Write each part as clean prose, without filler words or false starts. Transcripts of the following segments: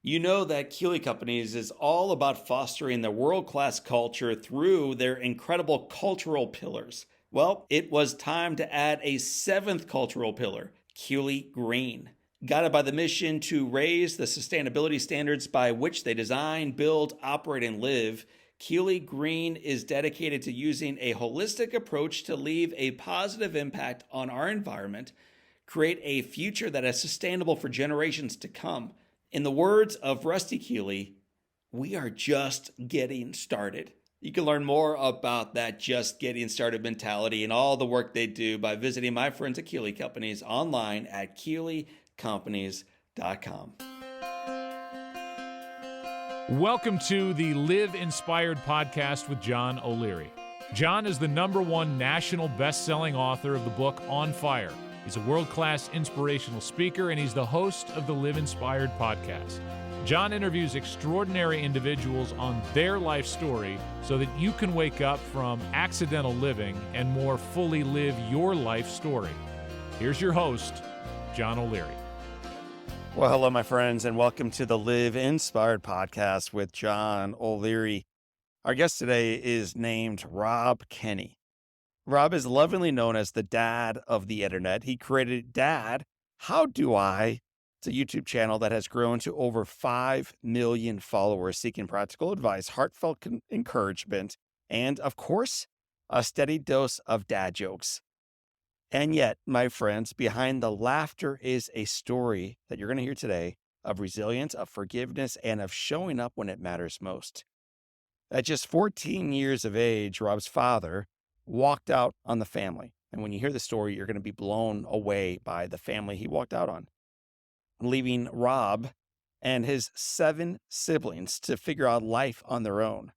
You know that Keeley Companies is all about fostering the world-class culture through their incredible cultural pillars. Well, it was time to add a seventh cultural pillar, Keeley Green. Guided by the mission to raise the sustainability standards by which they design, build, operate, and live, Keeley Green is dedicated to using a holistic approach to leave a positive impact on our environment, create a future that is sustainable for generations to come. In the words of Rusty Keeley, we are just getting started. You can learn more about that just getting started mentality and all the work they do by visiting my friends at Keeley Companies online at KeeleyCompanies.com. Welcome to the Live Inspired podcast with John O'Leary. John is the #1 national best-selling author of the book On Fire. He's a world-class inspirational speaker, and he's the host of the Live Inspired podcast. John interviews extraordinary individuals on their life story so that you can wake up from accidental living and more fully live your life story. Here's your host, John O'Leary. Well, hello, my friends, and welcome to the Live Inspired podcast with John O'Leary. Our guest today is named Rob Kenney. Rob is lovingly known as the dad of the internet. He created Dad, How Do I? It's a YouTube channel that has grown to over 5 million followers seeking practical advice, heartfelt encouragement, and, of course, a steady dose of dad jokes. And yet, my friends, behind the laughter is a story that you're going to hear today of resilience, of forgiveness, and of showing up when it matters most. At just 14 years of age, Rob's father walked out on the family. And when you hear the story, you're going to be blown away by the family he walked out on, leaving Rob and his 7 siblings to figure out life on their own.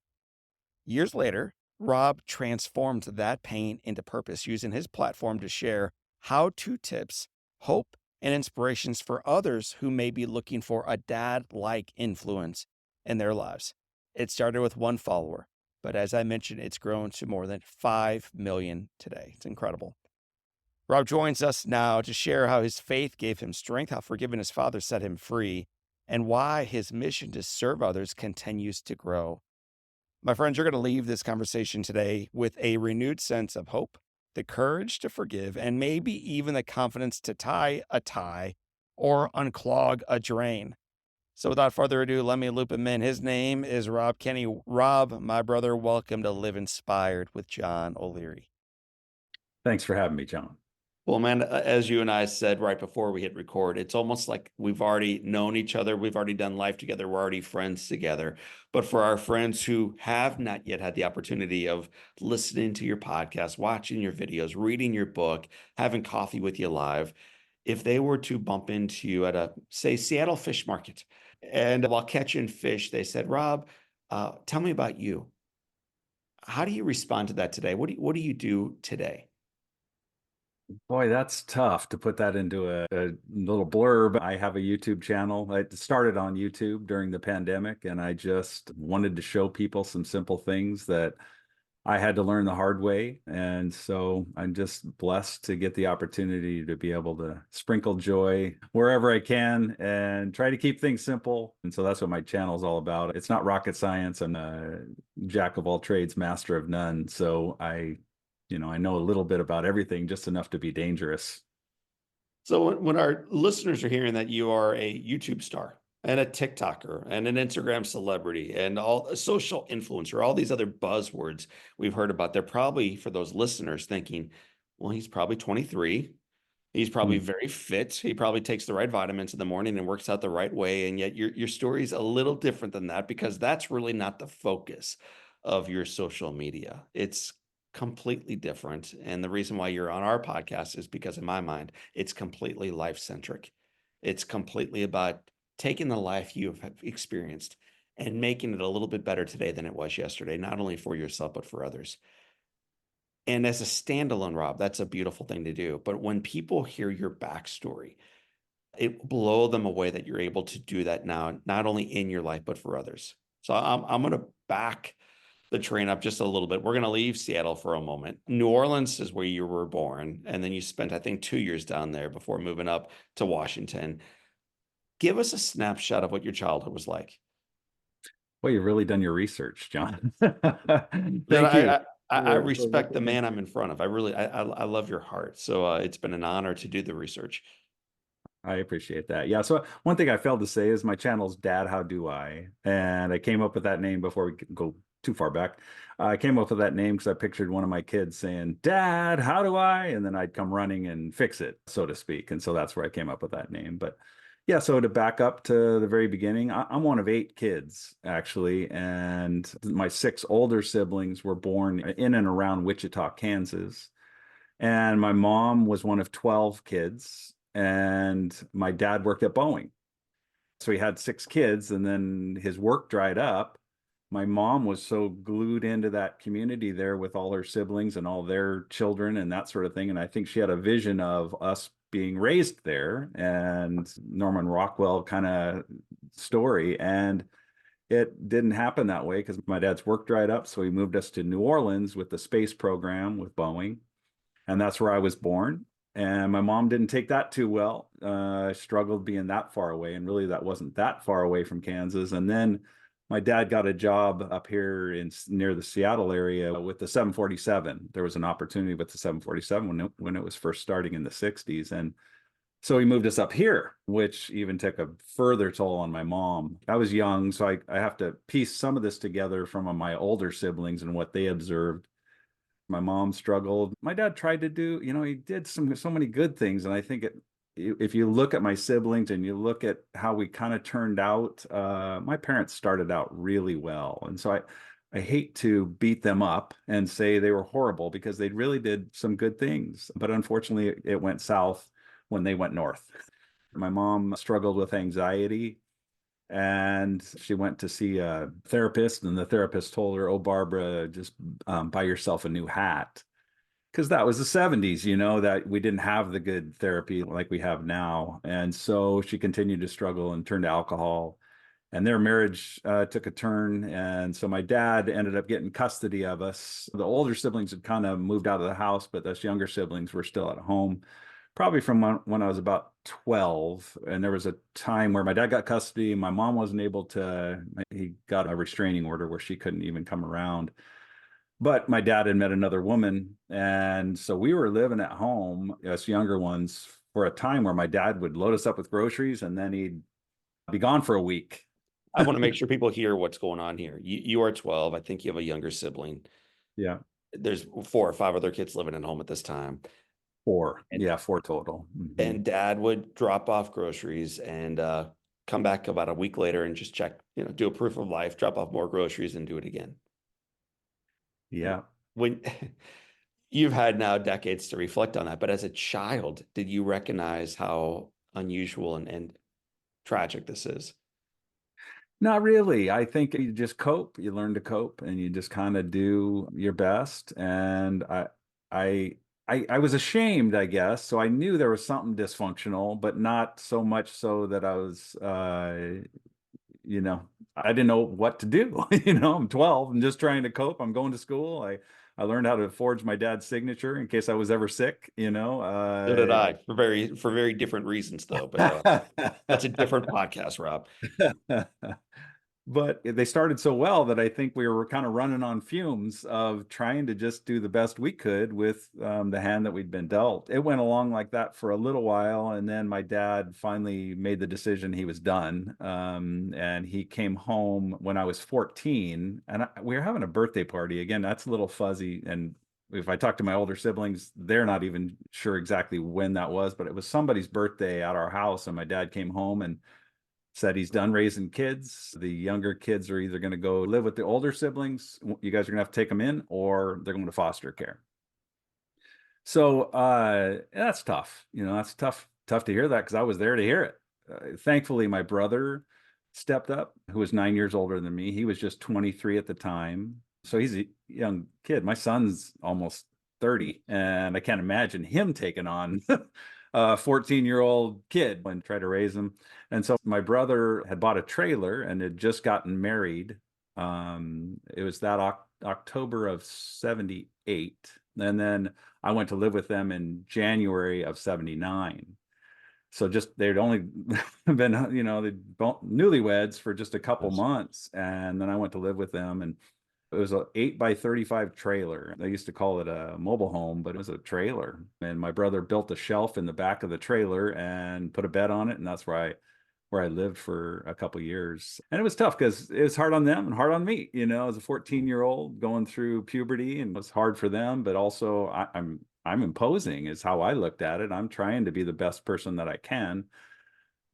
Years later, Rob transformed that pain into purpose, using his platform to share how-to tips, hope, and inspirations for others who may be looking for a dad-like influence in their lives. It started with 1 follower, but as I mentioned, it's grown to more than 5 million today. It's incredible. Rob joins us now to share how his faith gave him strength, how forgiving his father set him free, and why his mission to serve others continues to grow. My friends, you're going to leave this conversation today with a renewed sense of hope, the courage to forgive, and maybe even the confidence to tie a tie or unclog a drain. So without further ado, let me loop him in. His name is Rob Kenney. Rob, my brother, welcome to Live Inspired with John O'Leary. Thanks for having me, John. Well, man, as you and I said right before we hit record, it's almost like we've already known each other. We've already done life together. We're already friends together. But for our friends who have not yet had the opportunity of listening to your podcast, watching your videos, reading your book, having coffee with you live, if they were to bump into you at a, say, Seattle fish market, and while catching fish, they said, Rob, tell me about you. How do you respond to that today? What do you do today? Boy, that's tough to put that into a little blurb. I have a YouTube channel. I started on YouTube during the pandemic, and I just wanted to show people some simple things that I had to learn the hard way. And so I'm just blessed to get the opportunity to be able to sprinkle joy wherever I can and try to keep things simple. And so that's what my channel is all about. It's not rocket science. I'm a jack of all trades, master of none. So I know a little bit about everything, just enough to be dangerous. So when our listeners are hearing that you are a YouTube star and a TikToker and an Instagram celebrity and a social influencer, all these other buzzwords we've heard about, they're probably, for those listeners, thinking, well, he's probably 23. He's probably very fit. He probably takes the right vitamins in the morning and works out the right way. And yet your story is a little different than that, because that's really not the focus of your social media. It's completely different. And the reason why you're on our podcast is because, in my mind, it's completely life-centric. It's completely about taking the life you have experienced and making it a little bit better today than it was yesterday, not only for yourself, but for others. And as a standalone, Rob, that's a beautiful thing to do. But when people hear your backstory, it will blow them away that you're able to do that now, not only in your life, but for others. So I'm going to back the train up just a little bit. We're going to leave Seattle for a moment. New Orleans is where you were born. And then you spent, I think, 2 years down there before moving up to Washington. Give us a snapshot of what your childhood was like. Well, you've really done your research, John. That Thank you I for respect the looking man into I'm in it. front of. I really I love your heart. So it's been an honor to do the research. I appreciate that. Yeah. So one thing I failed to say is my channel's Dad, How Do I? And I came up with that name before we go too far back. I came up with that name because I pictured one of my kids saying, Dad, how do I? And then I'd come running and fix it, so to speak. And so that's where I came up with that name. But yeah, so to back up to the very beginning, I'm one of 8 kids, actually. And my 6 older siblings were born in and around Wichita, Kansas. And my mom was one of 12 kids, and my dad worked at Boeing. So he had 6 kids, and then his work dried up. My mom was so glued into that community there with all her siblings and all their children and that sort of thing. And I think she had a vision of us being raised there and Norman Rockwell kind of story. And it didn't happen that way because my dad's work dried up. So he moved us to New Orleans with the space program with Boeing, and that's where I was born. And my mom didn't take that too well. Struggled being that far away, and really that wasn't that far away from Kansas. And then my dad got a job up here in near the Seattle area with the 747. There was an opportunity with the 747 when it was first starting in the 60s, and so he moved us up here, which even took a further toll on my mom. I was young, so I have to piece some of this together from my older siblings and what they observed. My mom struggled. My dad tried to do, he did so many good things. And I think if you look at my siblings and you look at how we kind of turned out, my parents started out really well. And so I hate to beat them up and say they were horrible because they really did some good things. But unfortunately, it went south when they went north. My mom struggled with anxiety, and she went to see a therapist, and the therapist told her, "Oh, Barbara, just buy yourself a new hat." Because that was the 70s, that we didn't have the good therapy like we have now. And so she continued to struggle and turned to alcohol. And their marriage took a turn. And so my dad ended up getting custody of us. The older siblings had kind of moved out of the house, but us younger siblings were still at home, probably from when I was about 12. And there was a time where my dad got custody. My mom wasn't able to, he got a restraining order where she couldn't even come around. But my dad had met another woman. And so we were living at home, us younger ones, for a time where my dad would load us up with groceries and then he'd be gone for a week. I want to make sure people hear what's going on here. You are 12. I think you have a younger sibling. Yeah. There's 4 or 5 other kids living at home at this time. 4. And, Yeah, 4 total. Mm-hmm. and dad would drop off groceries and come back about a week later and just check, do a proof of life, drop off more groceries and do it again. Yeah. When you've had now decades to reflect on that, but as a child, did you recognize how unusual and tragic this is? Not really. I think you just cope. You learn to cope, and you just kind of do your best. And I, I was ashamed, I guess. So I knew there was something dysfunctional, but not so much so that I was, I didn't know what to do. I'm 12. I'm just trying to cope. I'm going to school. I learned how to forge my dad's signature in case I was ever sick. So did I, for very different reasons, though. But that's a different podcast, Rob. But they started so well that I think we were kind of running on fumes of trying to just do the best we could with the hand that we'd been dealt. It went along like that for a little while, and then my dad finally made the decision he was done. And he came home when I was 14, and we were having a birthday party. Again, that's a little fuzzy, and if I talk to my older siblings, they're not even sure exactly when that was, but it was somebody's birthday at our house, and my dad came home and said he's done raising kids. The younger kids are either going to go live with the older siblings. You guys are going to have to take them in, or they're going to foster care. So that's tough. That's tough to hear that because I was there to hear it. Thankfully, my brother stepped up, who was 9 years older than me. He was just 23 at the time. So he's a young kid. My son's almost 30, and I can't imagine him taking on a 14-year-old kid and try to raise him. And so my brother had bought a trailer and had just gotten married. It was that October of 78. And then I went to live with them in January of 79. So just they'd only been, they'd newlyweds for just a couple Yes. months, and then I went to live with them, and it was a 8 by 35 trailer. They used to call it a mobile home, but it was a trailer. And my brother built a shelf in the back of the trailer and put a bed on it, and that's where I lived for a couple years. And it was tough because it was hard on them and hard on me, as a 14-year-old going through puberty, and it was hard for them, but also I'm imposing is how I looked at it. I'm trying to be the best person that I can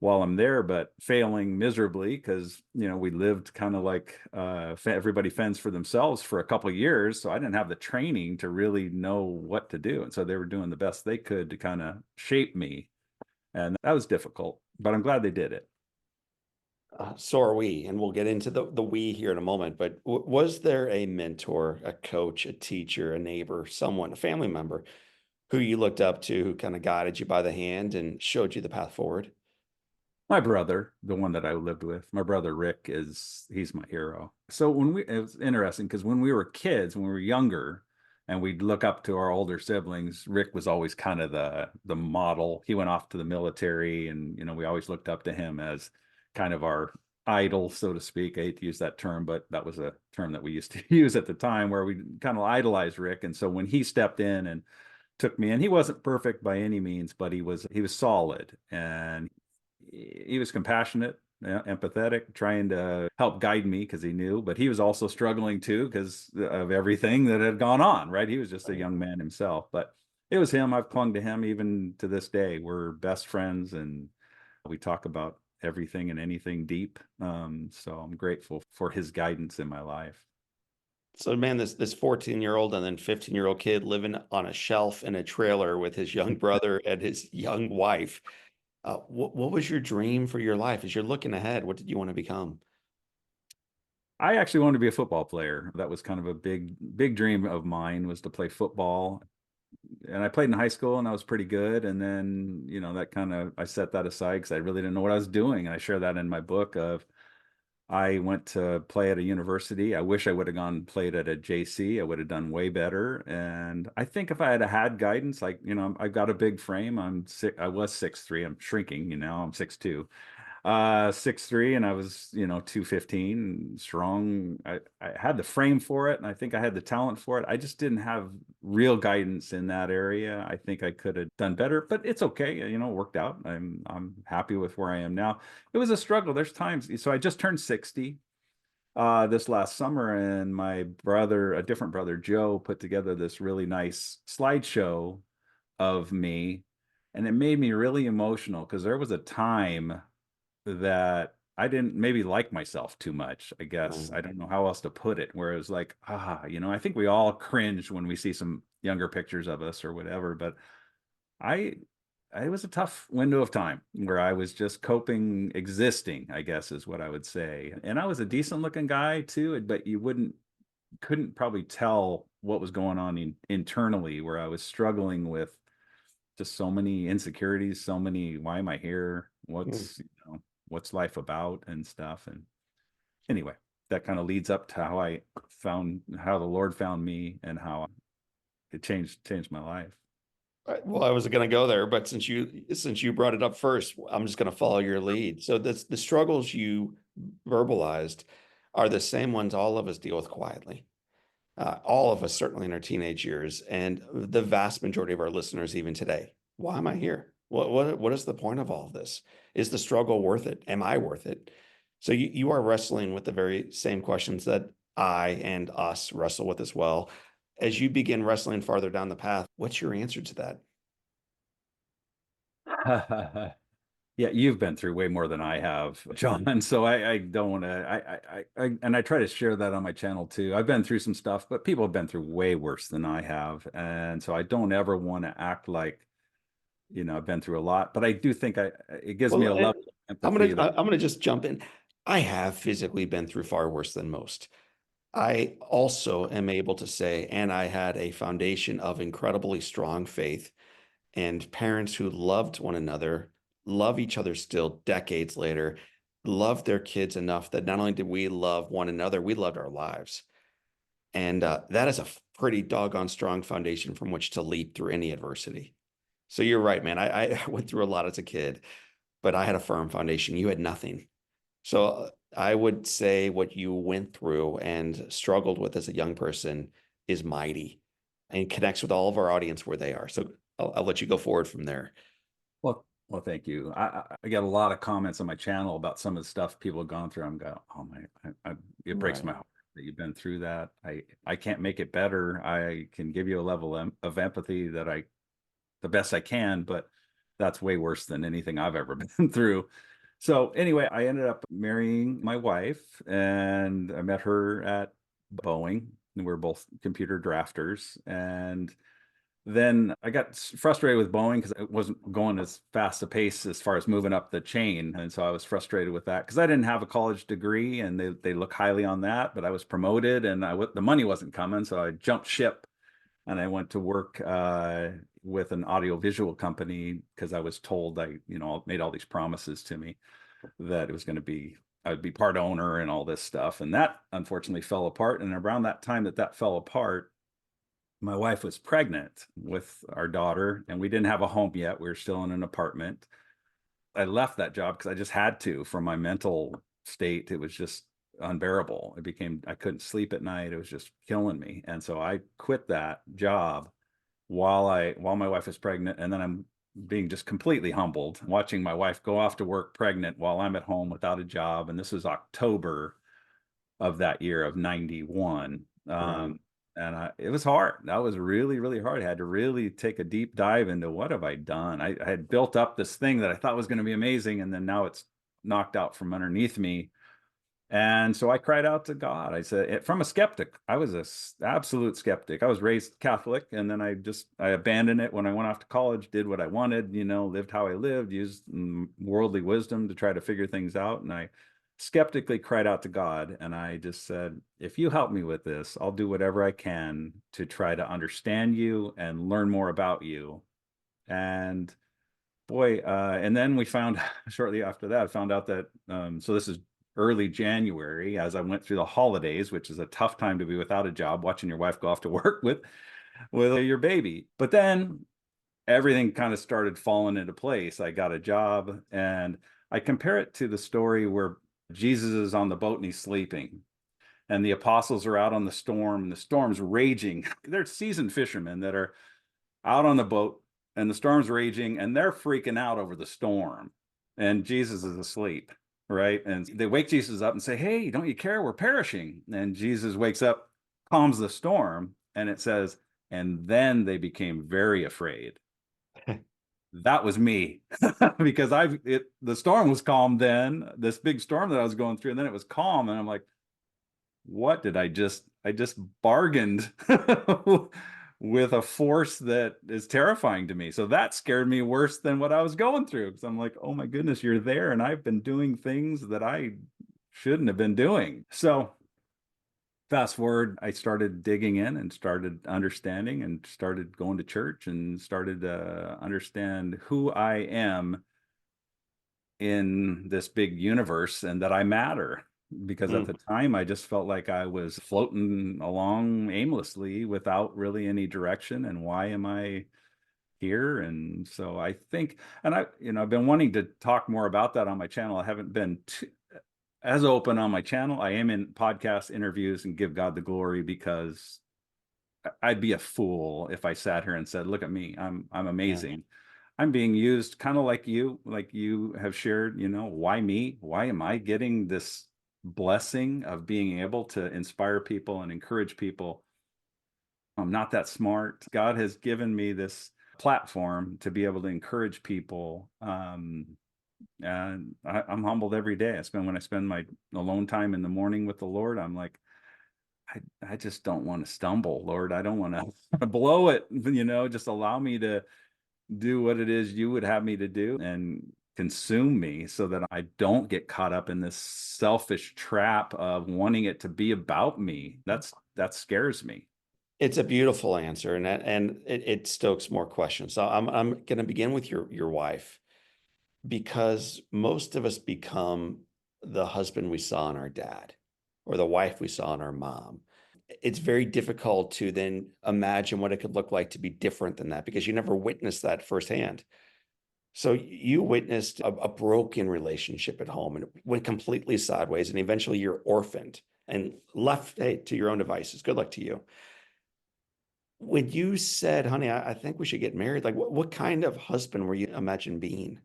while I'm there, but failing miserably because, we lived kind of like everybody fends for themselves for a couple of years. So I didn't have the training to really know what to do. And so they were doing the best they could to kind of shape me. And that was difficult, but I'm glad they did it. So are we, and we'll get into the we here in a moment. But was there a mentor, a coach, a teacher, a neighbor, someone, a family member who you looked up to, who kind of guided you by the hand and showed you the path forward? My brother, the one that I lived with, my brother Rick he's my hero. So it was interesting because when we were kids, when we were younger, and we'd look up to our older siblings, Rick was always kind of the model. He went off to the military, and we always looked up to him as kind of our idol, so to speak. I hate to use that term, but that was a term that we used to use at the time, where we kind of idolized Rick. And so when he stepped in and took me in, he wasn't perfect by any means, but he was solid, and he was compassionate, empathetic, trying to help guide me because he knew, but he was also struggling too because of everything that had gone on, right? He was just a young man himself, but it was him. I've clung to him even to this day. We're best friends, and we talk about everything and anything deep. So I'm grateful for his guidance in my life. So man, this 14-year-old and then 15-year-old kid living on a shelf in a trailer with his young brother and his young wife. What was your dream for your life as you're looking ahead? What did you want to become? I actually wanted to be a football player. That was kind of a big dream of mine, was to play football. And I played in high school, and I was pretty good. And then, that kind of, I set that aside because I really didn't know what I was doing. And I share that in my book of, I went to play at a university. I wish I would have gone played at a JC. I would have done way better. And I think if I had guidance, like, I've got a big frame. I was 6'3". I'm shrinking, I'm 6'2". 6'3", and I was, 215, strong. I had the frame for it, and I think I had the talent for it. I just didn't have real guidance in that area. I think I could have done better, but it's okay. It worked out. I'm happy with where I am now. It was a struggle. There's times. So I just turned 60 this last summer, and my brother, a different brother, Joe, put together this really nice slideshow of me, and it made me really emotional because there was a time that I didn't maybe like myself too much, I guess. I don't know how else to put it, where it was like, I think we all cringe when we see some younger pictures of us or whatever, but I it was a tough window of time where I was just coping, existing, I guess is what I would say. And I was a decent looking guy too, but you couldn't probably tell what was going on internally, where I was struggling with just so many insecurities, so many, why am I here? What's life about and stuff. And anyway, that kind of leads up to how the Lord found me, and how it changed my life. Well, I was going to go there, but since you brought it up first, I'm just going to follow your lead. So the struggles you verbalized are the same ones all of us deal with quietly. All of us, certainly in our teenage years, and the vast majority of our listeners, even today. Why am I here? What is the point of all of this? Is the struggle worth it? Am I worth it? So you are wrestling with the very same questions that I and us wrestle with as well. As you begin wrestling farther down the path, what's your answer to that? Yeah, you've been through way more than I have, John. And so I don't want to, and I try to share that on my channel too. I've been through some stuff, but people have been through way worse than I have. And so I don't ever want to act like, I've been through a lot, but I do think it gives me a Well, level of empathy that. I'm gonna just jump in. I have physically been through far worse than most. I also am able to say, and I had a foundation of incredibly strong faith and parents who loved one another, love each other still decades later, love their kids enough that not only did we love one another, we loved our lives. And that is a pretty doggone strong foundation from which to leap through any adversity. So you're right, man. I went through a lot as a kid, but I had a firm foundation. You had nothing. So I would say what you went through and struggled with as a young person is mighty and connects with all of our audience where they are. So I'll let you go forward from there. Well, thank you. I get a lot of comments on my channel about some of the stuff people have gone through. I'm going, oh my, it breaks my Right. heart that you've been through that. I can't make it better. I can give you a level of empathy that the best I can, but that's way worse than anything I've ever been through. So anyway, I ended up marrying my wife, and I met her at Boeing. And we're both computer drafters, and then I got frustrated with Boeing because it wasn't going as fast a pace as far as moving up the chain. And so I was frustrated with that because I didn't have a college degree, and they look highly on that, but I was promoted and the money wasn't coming. So I jumped ship and I went to work with an audiovisual company because I was told made all these promises to me that it was going to be, I'd be part owner and all this stuff. And that unfortunately fell apart. And around that time that fell apart, my wife was pregnant with our daughter, and we didn't have a home yet. We were still in an apartment. I left that job because I just had to for my mental state. It was just unbearable. I couldn't sleep at night. It was just killing me. And so I quit that job while my wife was pregnant. And then I'm being just completely humbled watching my wife go off to work pregnant while I'm at home without a job. And this was October of that year of 91. Right. And it was hard. That was really, really hard. I had to really take a deep dive into what have I done. I had built up this thing that I thought was going to be amazing, and then now it's knocked out from underneath me. And so I cried out to God. I said, from a skeptic, I was a absolute skeptic. I was raised Catholic, and then I abandoned it when I went off to college, did what I wanted, lived how I lived, used worldly wisdom to try to figure things out. And I skeptically cried out to God, and I just said, if you help me with this, I'll do whatever I can to try to understand you and learn more about you. And boy, and then we found shortly after that, I found out that so this is early January as I went through the holidays, which is a tough time to be without a job, watching your wife go off to work with your baby. But then everything kind of started falling into place. I got a job, and I compare it to the story where Jesus is on the boat and he's sleeping, and the apostles are out on the storm, and the storm's raging. They're seasoned fishermen that are out on the boat, and the storm's raging, and they're freaking out over the storm, and Jesus is asleep, right? And they wake Jesus up and say, hey, don't you care, we're perishing? And Jesus wakes up, calms the storm, and it says, and then they became very afraid. That was me because the storm was calm then, this big storm that I was going through, and then it was calm, and I'm like, what did I just bargained with a force that is terrifying to me. So that scared me worse than what I was going through, because I'm like, oh my goodness, you're there, and I've been doing things that I shouldn't have been doing. So fast forward, I started digging in and started understanding and started going to church and started to understand who I am in this big universe and that I matter. Because at Mm. the time, I just felt like I was floating along aimlessly without really any direction. And why am I here? And so I think, and I've been wanting to talk more about that on my channel. I haven't been as open on my channel. I am in podcast interviews and give God the glory, because I'd be a fool if I sat here and said, look at me, I'm Yeah. amazing. I'm being used kind of like you have shared, why me? Why am I getting this blessing of being able to inspire people and encourage people? I'm not that smart. God has given me this platform to be able to encourage people. And I'm humbled every day. When I spend my alone time in the morning with the Lord, I'm like, I just don't want to stumble, Lord. I don't want to blow it, just allow me to do what it is you would have me to do and consume me, so that I don't get caught up in this selfish trap of wanting it to be about me. That scares me. It's a beautiful answer, and it stokes more questions. So I'm going to begin with your wife, because most of us become the husband we saw in our dad or the wife we saw in our mom. it's very difficult to then imagine what it could look like to be different than that because you never witnessed that firsthand. So you witnessed a broken relationship at home and it went completely sideways, and eventually you're orphaned and left, hey, to your own devices. Good luck to you. When you said, honey, I think we should get married, like what kind of husband were you imagine being?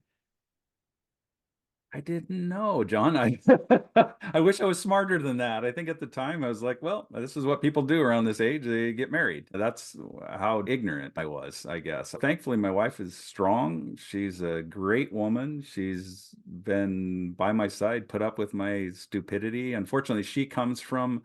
I didn't know, John. I wish I was smarter than that. I think at the time I was like, well, this is what people do around this age. They get married. That's how ignorant I was, I guess. Thankfully, my wife is strong. She's a great woman. She's been by my side, put up with my stupidity. Unfortunately, she comes from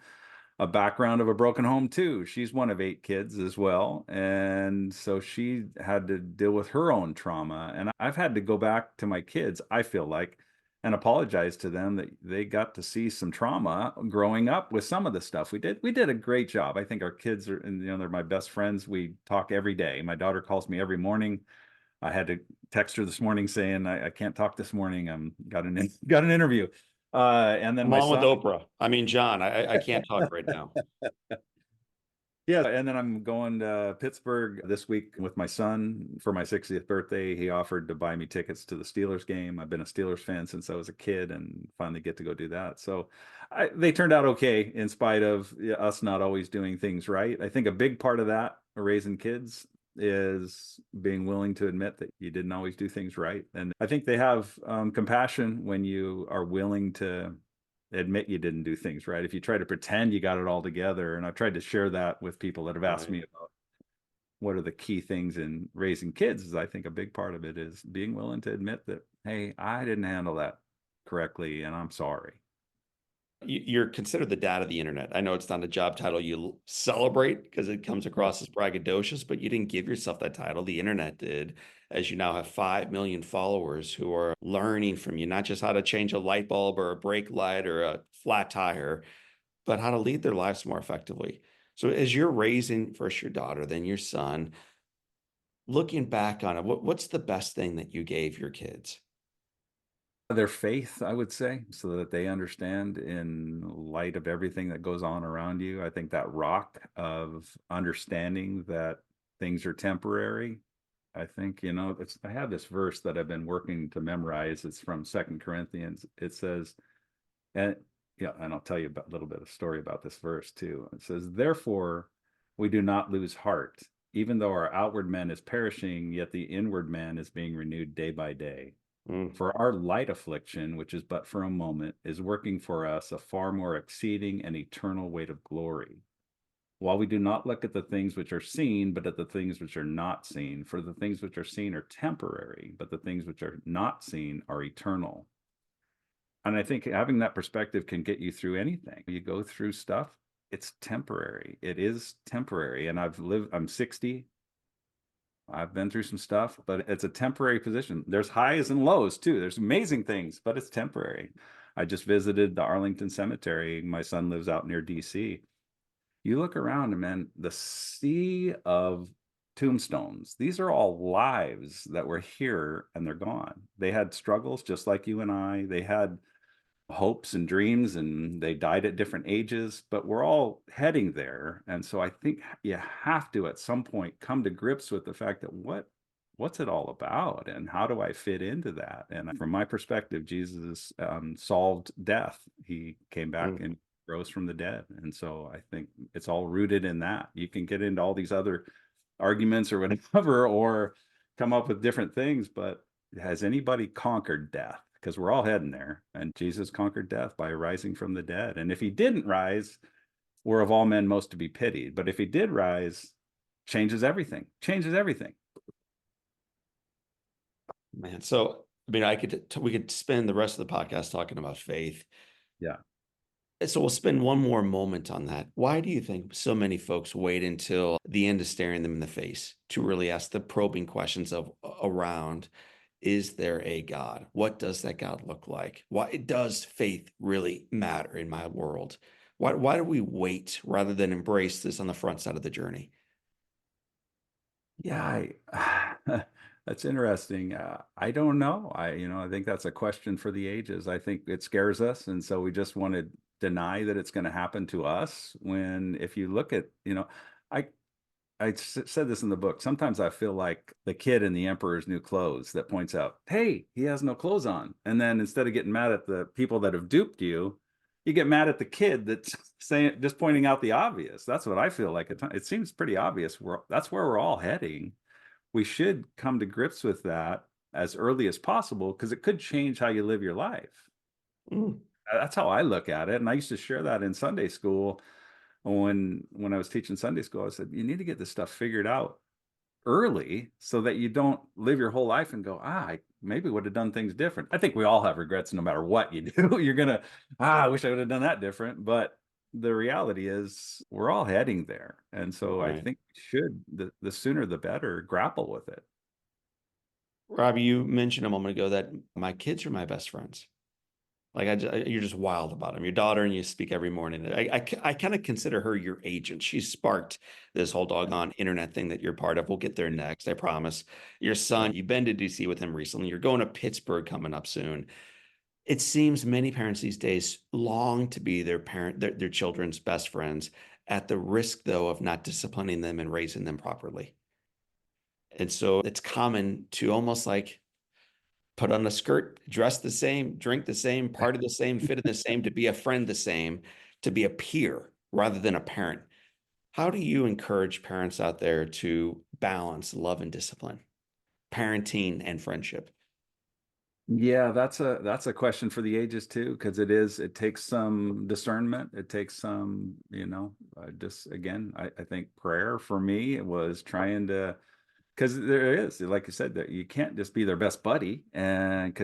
a background of a broken home too. She's one of 8 kids as well. And so she had to deal with her own trauma. And I've had to go back to my kids, I feel like, and apologize to them that they got to see some trauma growing up with some of the stuff we did. We did a great job. I think our kids are, and they're my best friends. We talk every day. My daughter calls me every morning. I had to text her this morning saying I can't talk this morning. Got an interview. And then I'm my on with son. Oprah. I mean, John, I can't talk right now. Yeah, and then I'm going to Pittsburgh this week with my son for my 60th birthday. He offered to buy me tickets to the Steelers game. I've been a Steelers fan since I was a kid and finally get to go do that. So they turned out okay in spite of us not always doing things right. I think a big part of that, raising kids, is being willing to admit that you didn't always do things right. And I think they have compassion when you are willing to admit you didn't do things right. If you try to pretend you got it all together, and I've tried to share that with people that have asked me about what are the key things in raising kids, is I think a big part of it is being willing to admit that, hey, I didn't handle that correctly and I'm sorry. You're considered the dad of the internet. I know it's not a job title you celebrate because it comes across as braggadocious, but you didn't give yourself that title. The internet did, as you now have 5 million followers who are learning from you, not just how to change a light bulb or a brake light or a flat tire, but how to lead their lives more effectively. So as you're raising first your daughter, then your son, looking back on it, what's the best thing that you gave your kids? Their faith, I would say, so that they understand in light of everything that goes on around you. I think that rock of understanding that things are temporary. I think, I have this verse that I've been working to memorize. It's from 2 Corinthians. It says, and and I'll tell you a little bit of story about this verse too. It says, therefore, we do not lose heart, even though our outward man is perishing, yet the inward man is being renewed day by day. Mm. For our light affliction, which is but for a moment, is working for us a far more exceeding and eternal weight of glory. While we do not look at the things which are seen, but at the things which are not seen. For the things which are seen are temporary, but the things which are not seen are eternal. And I think having that perspective can get you through anything. You go through stuff, it's temporary. It is temporary. And I'm 60. I've been through some stuff, but it's a temporary position. There's highs and lows too. There's amazing things, but it's temporary. I just visited the Arlington Cemetery. My son lives out near DC. You look around and man, the sea of tombstones, these are all lives that were here and they're gone. They had struggles just like you and I. They had hopes and dreams and they died at different ages, but we're all heading there. And so I think you have to at some point come to grips with the fact that what's it all about and how do I fit into that? And from my perspective, Jesus solved death. He came back and rose from the dead. And so I think it's all rooted in that. You can get into all these other arguments or whatever, or come up with different things, but has anybody conquered death? Because we're all heading there. And Jesus conquered death by rising from the dead. And if he didn't rise, we're of all men most to be pitied. But if he did rise, changes everything. Man, so I mean, we could spend the rest of the podcast talking about faith. Yeah. So we'll spend one more moment on that. Why do you think so many folks wait until the end is staring them in the face to really ask the probing questions of around, is there a God? What does that God look like? Why does faith really matter in my world? Why do we wait rather than embrace this on the front side of the journey? Yeah, that's interesting. I don't know. I think that's a question for the ages. I think it scares us, and so we just want to deny that it's going to happen to us. When if you look at, I said this in the book. Sometimes I feel like the kid in the Emperor's New Clothes that points out, hey, he has no clothes on. And then instead of getting mad at the people that have duped you, you get mad at the kid that's saying, just pointing out the obvious. That's what I feel like. It seems pretty obvious. That's where we're all heading. We should come to grips with that as early as possible, because it could change how you live your life. Mm. That's how I look at it. And I used to share that in Sunday school. When I was teaching Sunday school, I said, you need to get this stuff figured out early so that you don't live your whole life and go, I maybe would have done things different. I think we all have regrets no matter what you do. You're going to, I wish I would have done that different. But the reality is we're all heading there. And so I Right. think we should, the sooner the better, grapple with it. Robbie, you mentioned a moment ago that my kids are my best friends. Like you're just wild about them. Your daughter, and you speak every morning. I kind of consider her your agent. She sparked this whole doggone internet thing that you're part of. We'll get there next, I promise. Your son, you've been to DC with him recently. You're going to Pittsburgh coming up soon. It seems many parents these days long to be their children's best friends, at the risk, though, of not disciplining them and raising them properly. And so it's common to almost like put on a skirt, dress the same, drink the same, party the same, fit in the same, to be a friend the same, to be a peer rather than a parent. How do you encourage parents out there to balance love and discipline, parenting and friendship? Yeah, that's a question for the ages too, because it takes some discernment. It takes some, just again, I think prayer for me was trying to, because there is, like you said, that you can't just be their best buddy, and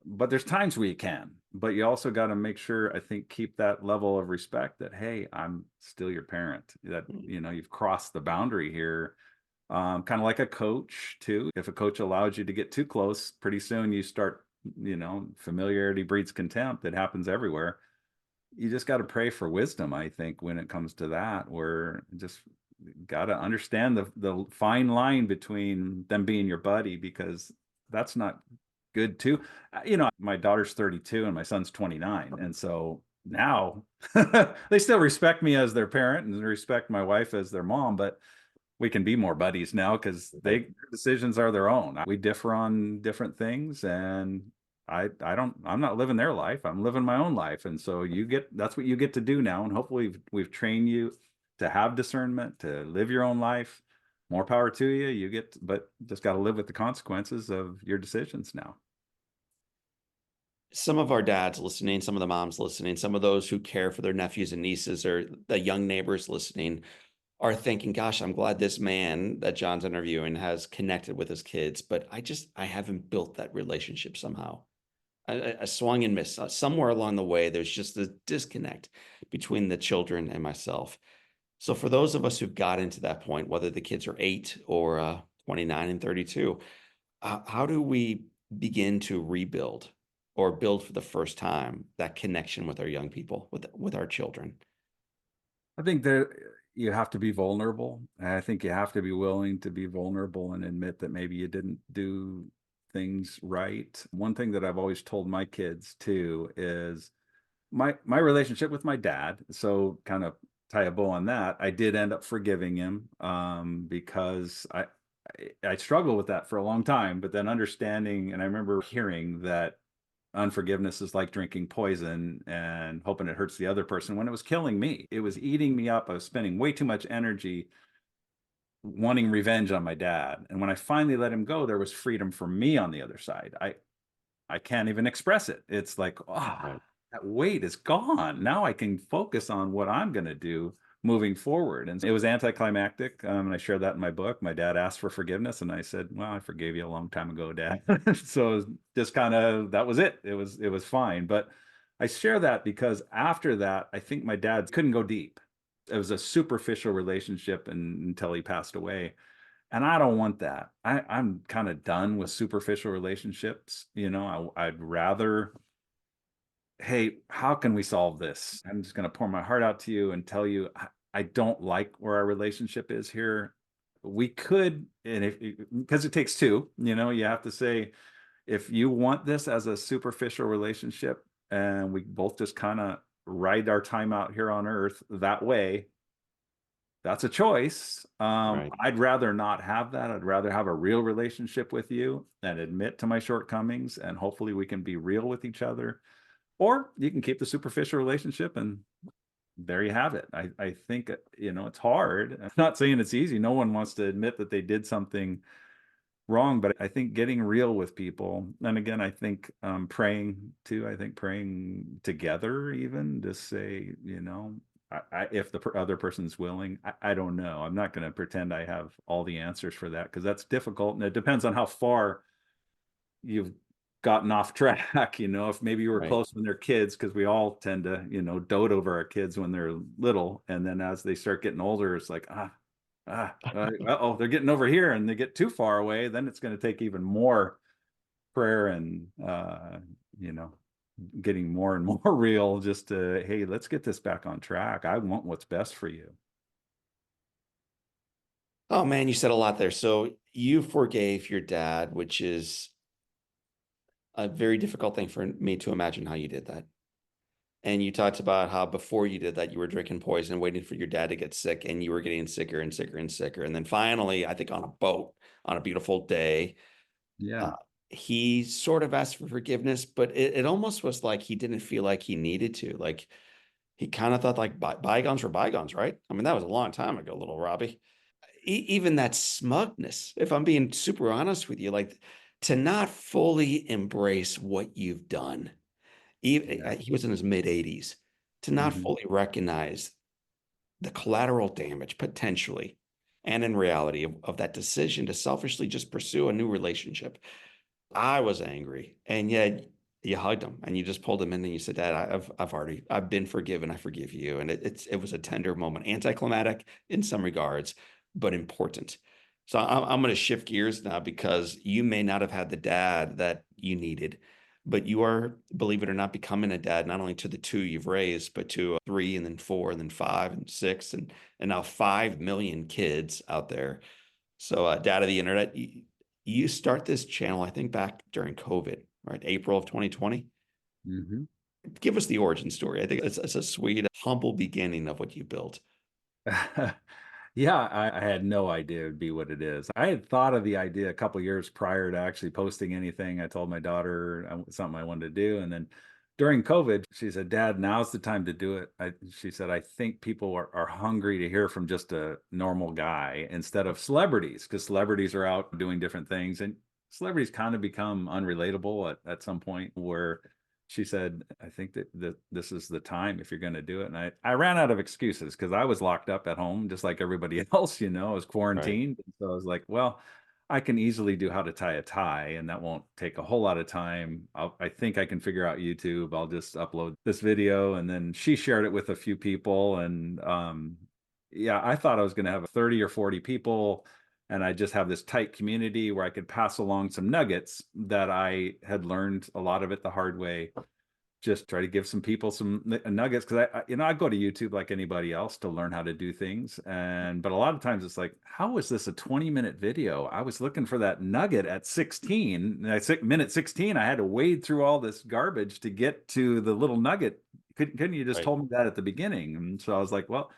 but there's times where you can, but you also got to make sure, I think, keep that level of respect that, hey, I'm still your parent, that, you've crossed the boundary here. Kind of like a coach too. If a coach allows you to get too close, pretty soon you start, familiarity breeds contempt. It happens everywhere. You just got to pray for wisdom, I think, when it comes to that, where just got to understand the fine line between them being your buddy, because that's not good too. My daughter's 32 and my son's 29. And so now they still respect me as their parent and respect my wife as their mom, but we can be more buddies now because their decisions are their own. We differ on different things, and I'm not living their life. I'm living my own life. And so that's what you get to do now. And hopefully we've trained you to have discernment, to live your own life. More power to you. But just got to live with the consequences of your decisions now. Some of our dads listening, some of the moms listening, some of those who care for their nephews and nieces, or the young neighbors listening, are thinking, gosh, I'm glad this man that John's interviewing has connected with his kids, but I haven't built that relationship somehow. I swung and missed. Somewhere along the way, there's just a disconnect between the children and myself. So for those of us who've got into that point, whether the kids are 8 or 29 and 32, how do we begin to rebuild or build for the first time that connection with our young people, with our children? I think that you have to be vulnerable. I think you have to be willing to be vulnerable and admit that maybe you didn't do things right. One thing that I've always told my kids too is my relationship with my dad. So kind of tie a bow on that. I did end up forgiving him, because I struggled with that for a long time, but then understanding, and I remember hearing that unforgiveness is like drinking poison and hoping it hurts the other person, when it was killing me. It was eating me up. I was spending way too much energy wanting revenge on my dad. And when I finally let him go, there was freedom for me on the other side. I can't even express it. It's like, Right. that weight is gone. Now I can focus on what I'm going to do moving forward. And it was anticlimactic. And I shared that in my book. My dad asked for forgiveness, and I said, well, I forgave you a long time ago, Dad. So it was just kind of, that was it. It was fine. But I share that because after that, I think my dad couldn't go deep. It was a superficial relationship until he passed away. And I don't want that. I'm kind of done with superficial relationships. I'd rather, hey, how can we solve this? I'm just going to pour my heart out to you and tell you, I don't like where our relationship is here. We could, and because it takes two, you have to say, if you want this as a superficial relationship and we both just kind of ride our time out here on earth that way, that's a choice. Right. I'd rather not have that. I'd rather have a real relationship with you and admit to my shortcomings, and hopefully we can be real with each other. Or you can keep the superficial relationship, and there you have it. I think, it's hard. I'm not saying it's easy. No one wants to admit that they did something wrong, but I think getting real with people, and again, I think praying too. I think praying together, even to say, if the other person's willing. I don't know. I'm not going to pretend I have all the answers for that, because that's difficult, and it depends on how far you've gotten off track. If maybe you were Right. close when they're kids, because we all tend to, dote over our kids when they're little, and then as they start getting older, it's like, oh, they're getting over here and they get too far away. Then it's going to take even more prayer and you know getting more and more real, just to, hey, let's get this back on track. I want what's best for you. Oh man, you said a lot there. So you forgave your dad, which is a very difficult thing for me to imagine how you did that. And you talked about how before you did that, you were drinking poison, waiting for your dad to get sick, and you were getting sicker and sicker and sicker. And then finally, I think on a boat on a beautiful day, Yeah. uh, he sort of asked for forgiveness, but it almost was like he didn't feel like he needed to. Like he kind of thought like bygones were bygones, right? I mean, that was a long time ago, little Robbie. Even that smugness, if I'm being super honest with you, like to not fully embrace what you've done. Yeah. He was in his mid 80s, to not Hmm. fully recognize the collateral damage potentially and in reality of that decision to selfishly just pursue a new relationship. I was angry, and yet you hugged him and you just pulled him in and you said, Dad, I've been forgiven. I forgive you. And it was a tender moment, anticlimactic in some regards, but important. So I'm going to shift gears now, because you may not have had the dad that you needed, but you are, believe it or not, becoming a dad, not only to the two you've raised, but to three and then four and then five and six and now 5 million kids out there. So, dad of the internet, you start this channel, I think back during COVID, right? April of 2020. Hmm. Give us the origin story. I think it's a sweet, humble beginning of what you built. Yeah, I had no idea it would be what it is. I had thought of the idea a couple years prior to actually posting anything. I told my daughter something I wanted to do, and then during COVID, she said, "Dad, now's the time to do it." She said, "I think people are hungry to hear from just a normal guy instead of celebrities, because celebrities are out doing different things, and celebrities kind of become unrelatable at some point where." She said, "I think that this is the time if you're going to do it." And I ran out of excuses, because I was locked up at home just like everybody else. I was Right. quarantined. So I was like, well, I can easily do how to tie a tie, and that won't take a whole lot of time. I think I can figure out YouTube. I'll just upload this video. And then she shared it with a few people. And yeah, I thought I was going to have 30 or 40 people, and I just have this tight community where I could pass along some nuggets that I had learned a lot of it the hard way. Just try to give some people some nuggets, because I go to YouTube like anybody else to learn how to do things, but a lot of times it's like, how is this a 20-minute video? I was looking for that nugget at 16, and at minute 16 I had to wade through all this garbage to get to the little nugget. Couldn't you just Right. told me that at the beginning? And so I was like, well,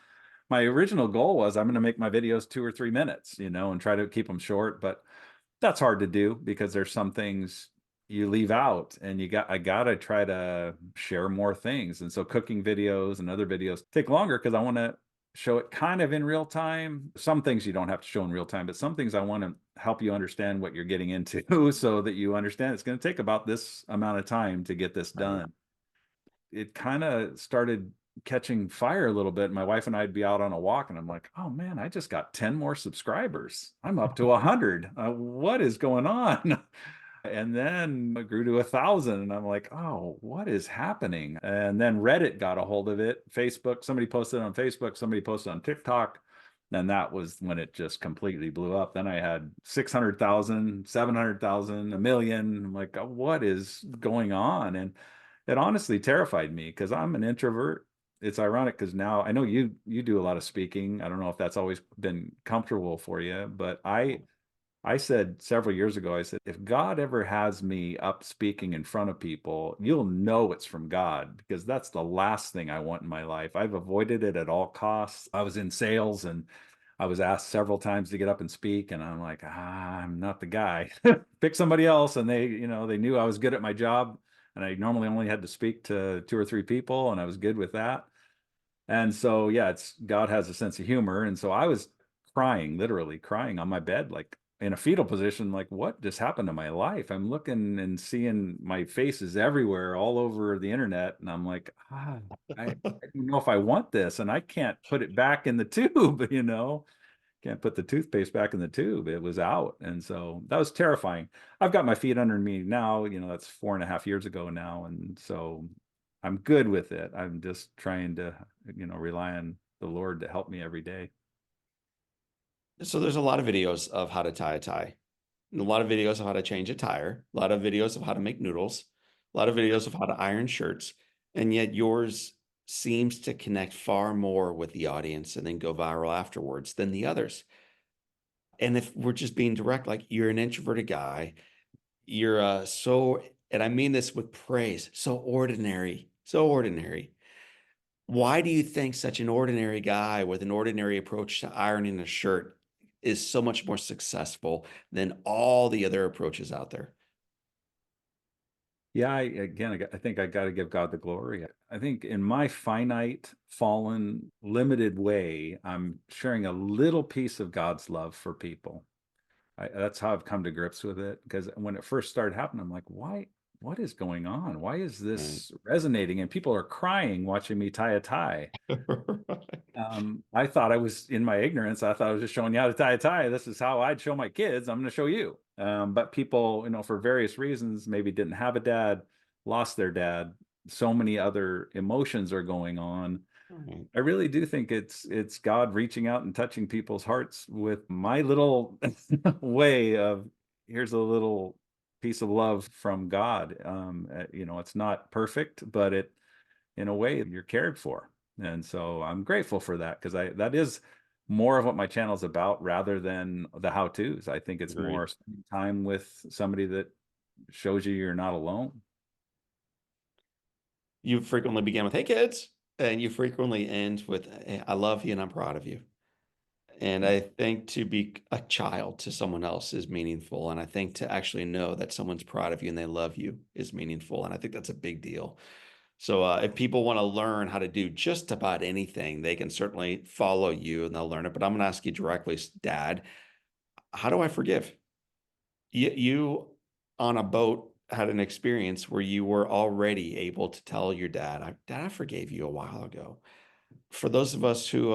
my original goal was I'm going to make my videos 2 or 3 minutes, and try to keep them short, but that's hard to do because there's some things you leave out, and I gotta try to share more things. And so cooking videos and other videos take longer, because I want to show it kind of in real time. Some things you don't have to show in real time, but some things I want to help you understand what you're getting into so that you understand it's going to take about this amount of time to get this Right. done. It kind of started catching fire a little bit. My wife and I'd be out on a walk, and I'm like, oh man, I just got 10 more subscribers. I'm up to 100. What is going on? And then it grew to 1,000. And I'm like, oh, what is happening? And then Reddit got a hold of it. Facebook, somebody posted on Facebook, somebody posted on TikTok. And that was when it just completely blew up. Then I had 600,000, 700,000, a million. I'm like, oh, what is going on? And it honestly terrified me, because I'm an introvert. It's ironic, because now I know you do a lot of speaking. I don't know if that's always been comfortable for you, but I said several years ago, I said, if God ever has me up speaking in front of people, you'll know it's from God, because that's the last thing I want in my life. I've avoided it at all costs. I was in sales and I was asked several times to get up and speak, and I'm like, I'm not the guy. Pick somebody else. And they knew I was good at my job, and I normally only had to speak to 2 or 3 people, and I was good with that. And so, yeah, it's God has a sense of humor. And so I was crying, literally crying on my bed, like in a fetal position, like, what just happened to my life? I'm looking and seeing my faces everywhere, all over the internet. And I'm like, I don't know if I want this. And I can't put it back in the tube, can't put the toothpaste back in the tube. It was out. And so that was terrifying. I've got my feet under me now, that's 4.5 years ago now. And so I'm good with it. I'm just trying to, rely on the Lord to help me every day. So there's a lot of videos of how to tie a tie, a lot of videos of how to change a tire, a lot of videos of how to make noodles, a lot of videos of how to iron shirts, and yet yours seems to connect far more with the audience and then go viral afterwards than the others. And if we're just being direct, like, you're an introverted guy, you're and I mean this with praise, so ordinary, so ordinary. Why do you think such an ordinary guy with an ordinary approach to ironing a shirt is so much more successful than all the other approaches out there? Yeah, I think I got to give God the glory. I think in my finite, fallen, limited way, I'm sharing a little piece of God's love for people. That's how I've come to grips with it. Because when it first started happening, I'm like, why? What is going on? Why is Right. this resonating? And people are crying watching me tie a tie. I thought I was, in my ignorance, I thought I was just showing you how to tie a tie. This is how I'd show my kids. I'm going to show you. But people, for various reasons, maybe didn't have a dad, lost their dad. So many other emotions are going on. Right. I really do think it's God reaching out and touching people's hearts with my little way of, here's a little piece of love from God. It's not perfect, but in a way, you're cared for. And so I'm grateful for that, because that is more of what my channel is about, rather than the how-tos. I think it's Agreed. more spending time with somebody that shows you you're not alone. You frequently begin with, "Hey kids," and you frequently end with, "Hey, I love you and I'm proud of you." And I think to be a child to someone else is meaningful. And I think to actually know that someone's proud of you and they love you is meaningful. And I think that's a big deal. So if people want to learn how to do just about anything, they can certainly follow you and they'll learn it. But I'm going to ask you directly, Dad, how do I forgive? You on a boat had an experience where you were already able to tell your dad, Dad, I forgave you a while ago. For those of us who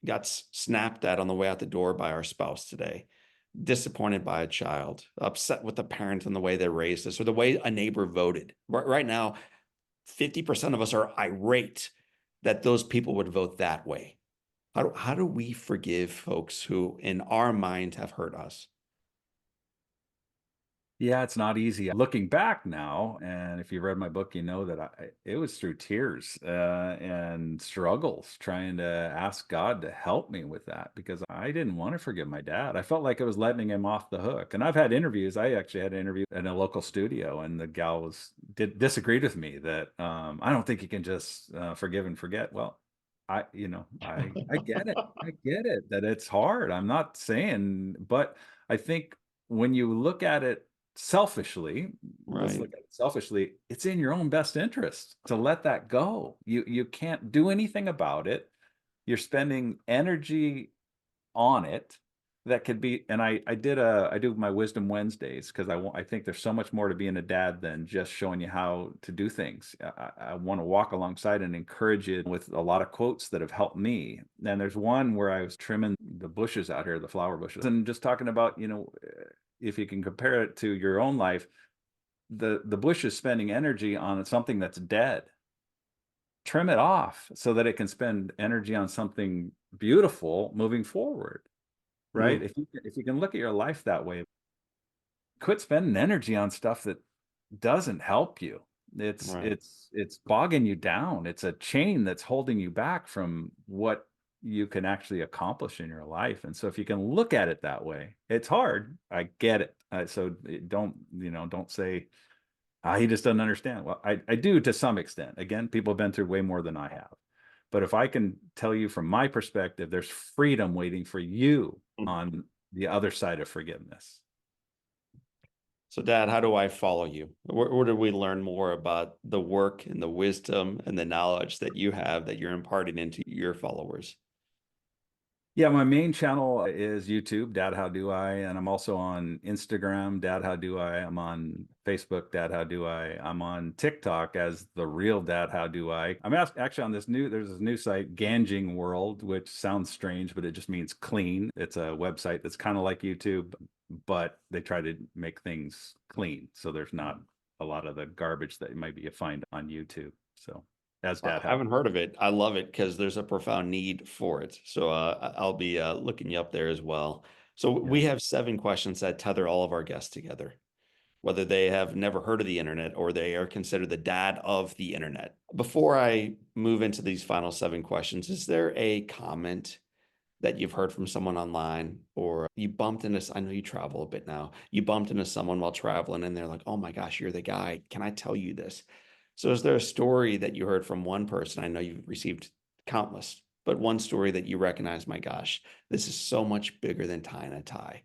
got snapped at on the way out the door by our spouse today, disappointed by a child, upset with the parent and the way they raised us, or the way a neighbor voted. Right now, 50% of us are irate that those people would vote that way. How do we forgive folks who, in our mind, have hurt us? Yeah, it's not easy. Looking back now, and if you read my book, you know that it was through tears and struggles, trying to ask God to help me with that, because I didn't want to forgive my dad. I felt like I was letting him off the hook. And I've had interviews. I actually had an interview in a local studio, and the gal disagreed with me that I don't think you can just forgive and forget. Well, I get it. I get it that it's hard. I'm not saying, but I think when you look at it selfishly, let's Right. look at it selfishly, it's in your own best interest to let that go. You can't do anything about it. You're spending energy on it that could be, and I do my Wisdom Wednesdays, because I think there's so much more to being a dad than just showing you how to do things. I want to walk alongside and encourage you with a lot of quotes that have helped me. And there's one where I was trimming the bushes out here, the flower bushes, and just talking about, if you can compare it to your own life, the bush is spending energy on something that's dead. Trim it off so that it can spend energy on something beautiful moving forward, right? Mm, If you can look at your life that way, quit spending energy on stuff that doesn't help you. It's right. it's it's bogging you down. It's a chain that's holding you back from what you can actually accomplish in your life. And so if you can look at it that way, it's hard. I get it. So don't say, he just doesn't understand. Well, I do to some extent. Again, people have been through way more than I have. But if I can tell you from my perspective, there's freedom waiting for you on the other side of forgiveness. So, Dad, how do I follow you? Where do we learn more about the work and the wisdom and the knowledge that you have that you're imparting into your followers? Yeah, my main channel is YouTube, Dad How Do I, and I'm also on Instagram, Dad How Do I. I'm on Facebook, Dad How Do I. I'm on TikTok as the real Dad How Do I. I'm actually on there's this new site, Ganjing World, which sounds strange, but it just means clean. It's a website that's kind of like YouTube, but they try to make things clean, so there's not a lot of the garbage that you find on YouTube. So as I Dad How. haven't heard of it. I love it because there's a profound need for it. So I'll be looking you up there as well. So Yeah. we have 7 questions that tether all of our guests together, whether they have never heard of the internet or they are considered the dad of the internet. Before I move into these final 7 questions, is there a comment that you've heard from someone online, or you bumped into, I know you travel a bit now, you bumped into someone while traveling and they're like, oh my gosh, you're the guy. Can I tell you this? So is there a story that you heard from one person? I know you've received countless, but one story that you recognize, my gosh, this is so much bigger than tying a tie.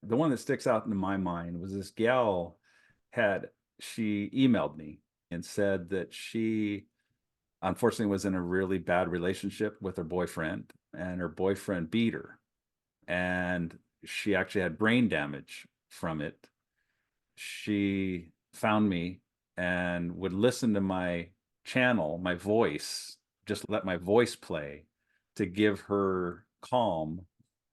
The one that sticks out in my mind was this gal she emailed me and said that she unfortunately was in a really bad relationship with her boyfriend, and her boyfriend beat her, and she actually had brain damage from it. She found me and would listen to my channel, my voice, just let my voice play to give her calm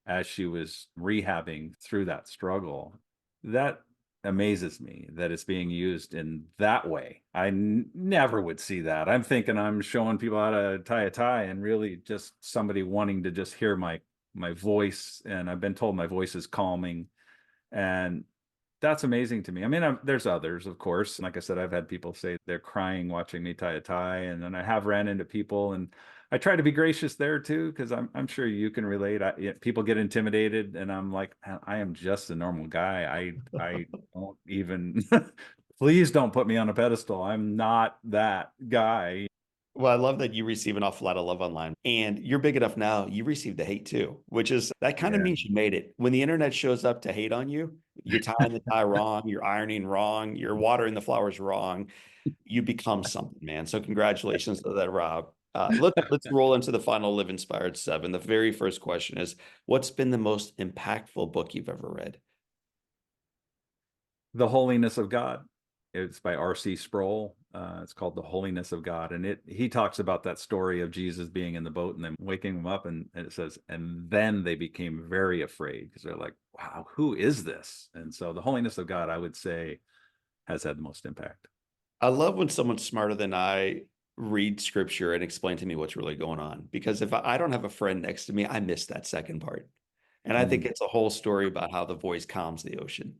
as she was rehabbing through that struggle. That amazes me that it's being used in that way. I never would see that. I'm thinking I'm showing people how to tie a tie, and really just somebody wanting to just hear my voice. And I've been told my voice is calming, and that's amazing to me. I mean, there's others, of course. Like I said, I've had people say they're crying watching me tie a tie, and then I have ran into people, and I try to be gracious there too, because I'm sure you can relate. People get intimidated, and I'm like, I am just a normal guy. I don't even. Please don't put me on a pedestal. I'm not that guy. Well, I love that you receive an awful lot of love online, and you're big enough now, you receive the hate too, which is, that kind of Yeah. means you made it. When the internet shows up to hate on you, you're tying the tie wrong, you're ironing wrong, you're watering the flowers wrong, you become something, man. So congratulations to that, Rob. Let's roll into the final Live Inspired 7. The very first question is, what's been the most impactful book you've ever read? The Holiness of God. It's by R.C. Sproul. It's called The Holiness of God. And he talks about that story of Jesus being in the boat and then waking them up. And it says, and then they became very afraid because they're like, wow, who is this? And so The Holiness of God, I would say, has had the most impact. I love when someone smarter than I read scripture and explain to me what's really going on. Because if I don't have a friend next to me, I miss that second part. And I think it's a whole story about how the voice calms the ocean,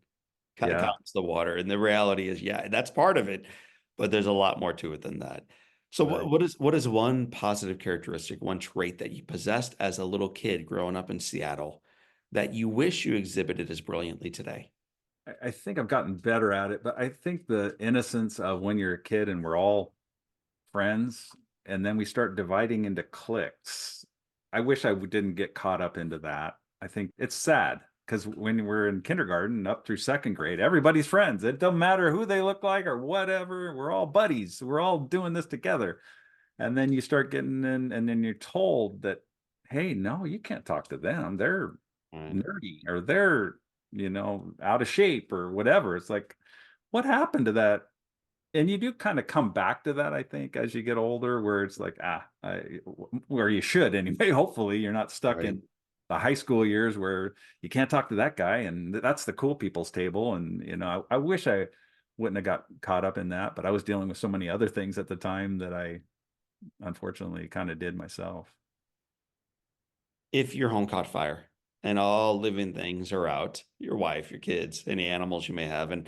Yeah. calms the water. And the reality is, yeah, that's part of it, but there's a lot more to it than that. So Right. what is one positive characteristic, one trait that you possessed as a little kid growing up in Seattle that you wish you exhibited as brilliantly today? I think I've gotten better at it, but I think the innocence of when you're a kid and we're all friends, and then we start dividing into cliques. I wish I didn't get caught up into that. I think it's sad because when we're in kindergarten up through second grade, everybody's friends. It doesn't matter who they look like or whatever. We're all buddies. We're all doing this together. And then you start getting in, and then you're told that, hey, no, you can't talk to them. They're nerdy, or they're, out of shape or whatever. It's like, what happened to that? And you do kind of come back to that, I think, as you get older, where it's like, where you should anyway. Hopefully you're not stuck in the high school years where you can't talk to that guy, and that's the cool people's table. And, I wish I wouldn't have got caught up in that, but I was dealing with so many other things at the time that I unfortunately kind of did myself. If your home caught fire and all living things are out, your wife, your kids, any animals you may have, and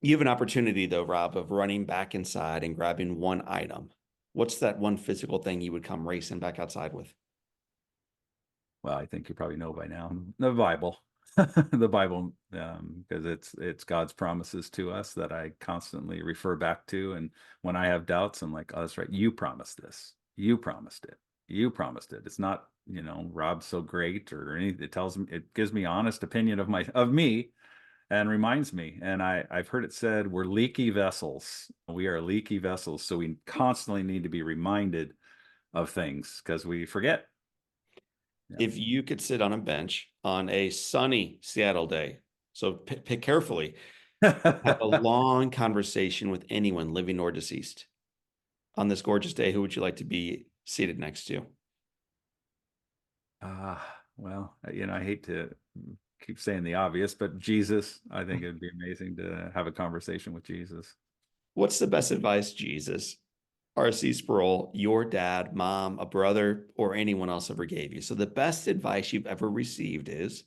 you have an opportunity though, Rob, of running back inside and grabbing one item, what's that one physical thing you would come racing back outside with? Well, I think you probably know by now, the Bible. The Bible, because it's God's promises to us that I constantly refer back to. And when I have doubts, I'm like, oh, that's right. You promised this. You promised it. You promised it. It's not, Rob's so great or anything. It gives me honest opinion of me and reminds me. And I've heard it said we're leaky vessels. We are leaky vessels. So we constantly need to be reminded of things because we forget. Yeah. If you could sit on a bench on a sunny Seattle day, so pick carefully, have a long conversation with anyone, living or deceased, on this gorgeous day, who would you like to be seated next to? Well, I hate to keep saying the obvious, but Jesus, I think it'd be amazing to have a conversation with Jesus. What's the best advice Jesus, R.C. Sproul, your dad, mom, a brother, or anyone else ever gave you? So the best advice you've ever received is?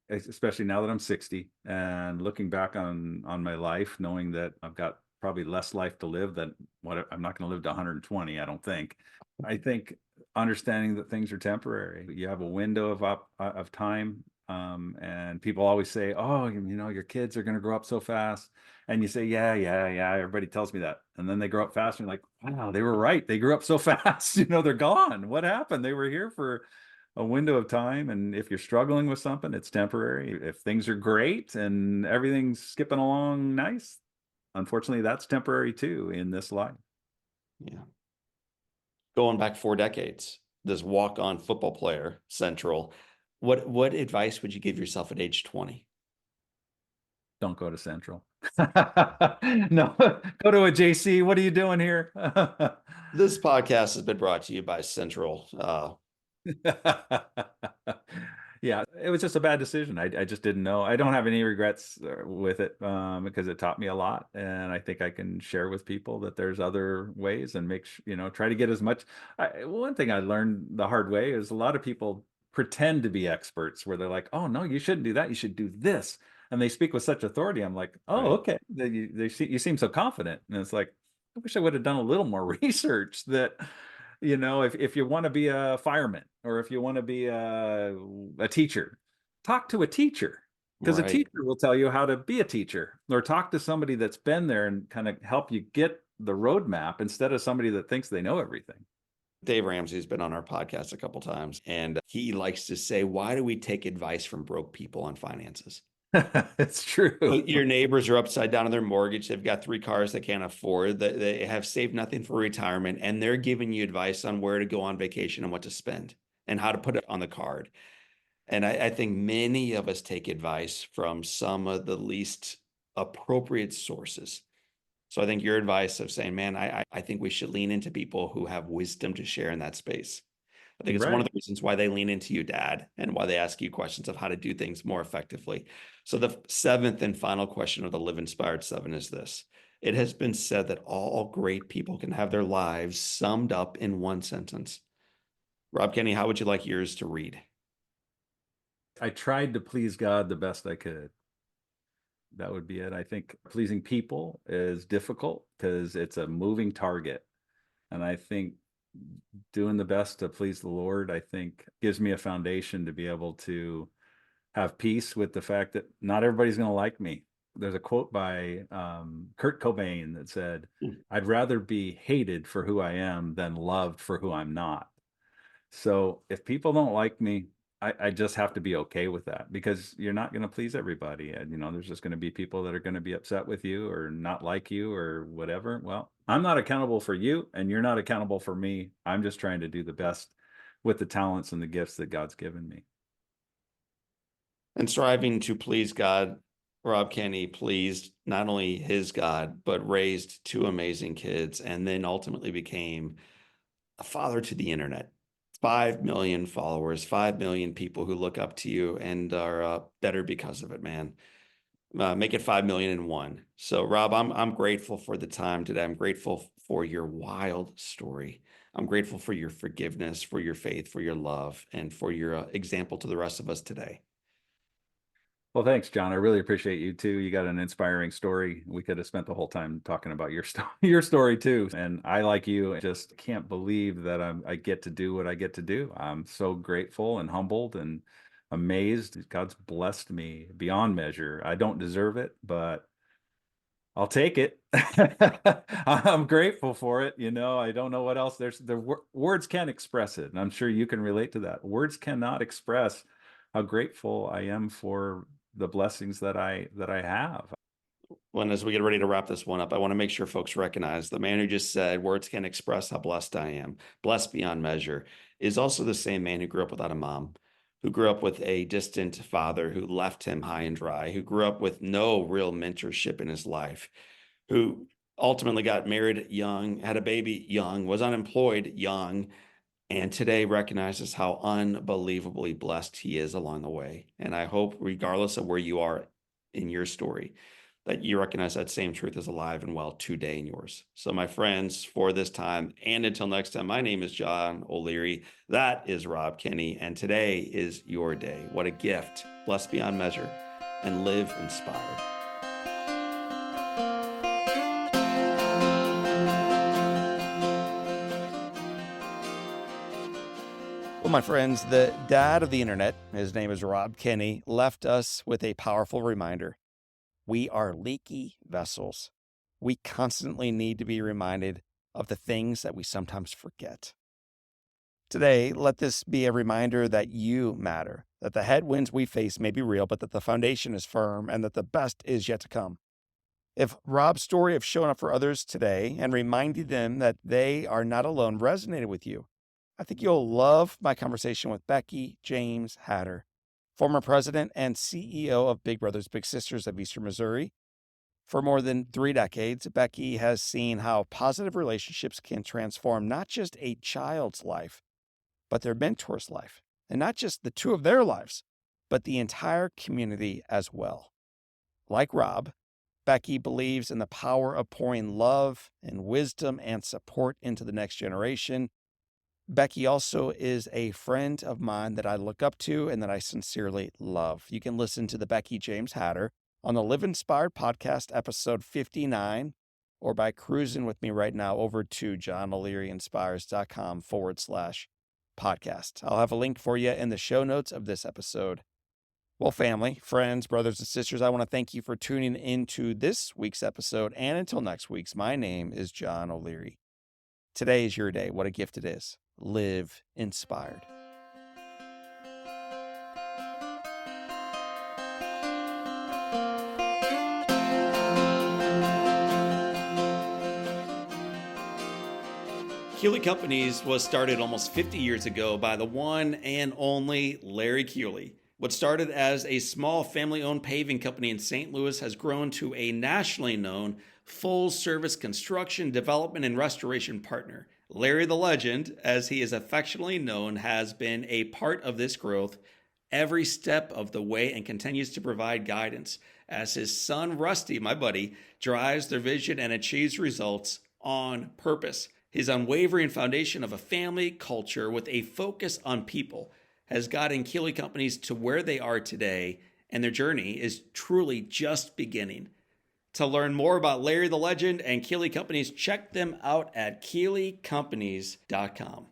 Especially now that I'm 60 and looking back on my life, knowing that I've got probably less life to live than what I'm not going to live to 120, I don't think. I think understanding that things are temporary. You have a window of time, and people always say, "Oh, your kids are going to grow up so fast," and you say, "Yeah, yeah, yeah." Everybody tells me that, and then they grow up fast, and you're like, "Wow, they were right. They grew up so fast. They're gone. What happened? They were here for a window of time, and if you're struggling with something, it's temporary. If things are great and everything's skipping along nice, unfortunately, that's temporary too in this life." Yeah. Going back 4 decades, this walk-on football player, Central. What advice would you give yourself at age 20? Don't go to Central. No, go to a JC. What are you doing here? This podcast has been brought to you by Central. Yeah, it was just a bad decision. I just didn't know. I don't have any regrets with it, because it taught me a lot, and I think I can share with people that there's other ways and try to get as much. One thing I learned the hard way is a lot of people pretend to be experts, where they're like, "Oh no, you shouldn't do that. You should do this," and they speak with such authority. I'm like, "Oh, Right. okay." You seem so confident, and it's like, I wish I would have done a little more research. That if you want to be a fireman or if you want to be a teacher, talk to a teacher, because a Right. teacher will tell you how to be a teacher, or talk to somebody that's been there and kind of help you get the roadmap instead of somebody that thinks they know everything. Dave Ramsey's been on our podcast a couple times, and he likes to say, why do we take advice from broke people on finances? It's true. Your neighbors are upside down on their mortgage. They've got 3 cars they can't afford. They have saved nothing for retirement, and they're giving you advice on where to go on vacation and what to spend and how to put it on the card. And I think many of us take advice from some of the least appropriate sources. So I think your advice of saying, man, I think we should lean into people who have wisdom to share in that space. I think it's one of Right. the reasons why they lean into you, Dad, and why they ask you questions of how to do things more effectively. So the seventh and final question of the Live Inspired 7 is this. It has been said that all great people can have their lives summed up in one sentence. Rob Kenney, how would you like yours to read? I tried to please God the best I could. That would be it. I think pleasing people is difficult because it's a moving target. And I think doing the best to please the Lord, I think, gives me a foundation to be able to have peace with the fact that not everybody's going to like me. There's a quote by Kurt Cobain that said, "I'd rather be hated for who I am than loved for who I'm not." So if people don't like me, I just have to be okay with that, because you're not going to please everybody. And, there's just going to be people that are going to be upset with you or not like you or whatever. Well, I'm not accountable for you and you're not accountable for me. I'm just trying to do the best with the talents and the gifts that God's given me. And striving to please God, Rob Kenney pleased not only his God, but raised 2 amazing kids, and then ultimately became a father to the internet. 5 million followers, 5 million people who look up to you and are better because of it, man. Make it 5,000,001. So, Rob, I'm grateful for the time today. I'm grateful for your wild story. I'm grateful for your forgiveness, for your faith, for your love, and for your example to the rest of us today. Well, thanks, John. I really appreciate you too. You got an inspiring story. We could have spent the whole time talking about your story, your story too. And I, like you, just can't believe that I get to do what I get to do. I'm so grateful and humbled and amazed. God's blessed me beyond measure. I don't deserve it, but I'll take it. I'm grateful for it. I don't know what else. Words can't express it, and I'm sure you can relate to that. Words cannot express how grateful I am for the blessings that I have. Well, and as we get ready to wrap this one up, I want to make sure folks recognize the man who just said, "Words can't express how blessed I am, blessed beyond measure," is also the same man who grew up without a mom, who grew up with a distant father who left him high and dry, who grew up with no real mentorship in his life, who ultimately got married young, had a baby young, was unemployed young, and today recognizes how unbelievably blessed he is along the way. And I hope, regardless of where you are in your story, that you recognize that same truth is alive and well today in yours. So, my friends, for this time and until next time, my name is John O'Leary. That is Rob Kenney. And today is your day. What a gift. Blessed beyond measure and live inspired. Well, my friends, the dad of the internet, his name is Rob Kenney, left us with a powerful reminder. We are leaky vessels. We constantly need to be reminded of the things that we sometimes forget. Today, let this be a reminder that you matter, that the headwinds we face may be real, but that the foundation is firm and that the best is yet to come. If Rob's story of showing up for others today and reminding them that they are not alone resonated with you, I think you'll love my conversation with Becky James Hatter, former president and CEO of Big Brothers Big Sisters of Eastern Missouri. For more than 3 decades, Becky has seen how positive relationships can transform not just a child's life, but their mentor's life. And not just the two of their lives, but the entire community as well. Like Rob, Becky believes in the power of pouring love and wisdom and support into the next generation. Becky also is a friend of mine that I look up to and that I sincerely love. You can listen to the Becky James Hatter on the Live Inspired Podcast, episode 59, or by cruising with me right now over to johnolearyinspires.com/podcast. I'll have a link for you in the show notes of this episode. Well, family, friends, brothers, and sisters, I want to thank you for tuning into this week's episode. And until next week's, my name is John O'Leary. Today is your day. What a gift it is. Live inspired. Keeley Companies was started almost 50 years ago by the one and only Larry Keeley. What started as a small family-owned paving company in St. Louis has grown to a nationally known full-service construction, development, and restoration partner. Larry the Legend, as he is affectionately known, has been a part of this growth every step of the way and continues to provide guidance as his son, Rusty, my buddy, drives their vision and achieves results on purpose. His unwavering foundation of a family culture with a focus on people has gotten Keeley Companies to where they are today, and their journey is truly just beginning. To learn more about Larry the Legend and Keeley Companies, check them out at KeeleyCompanies.com.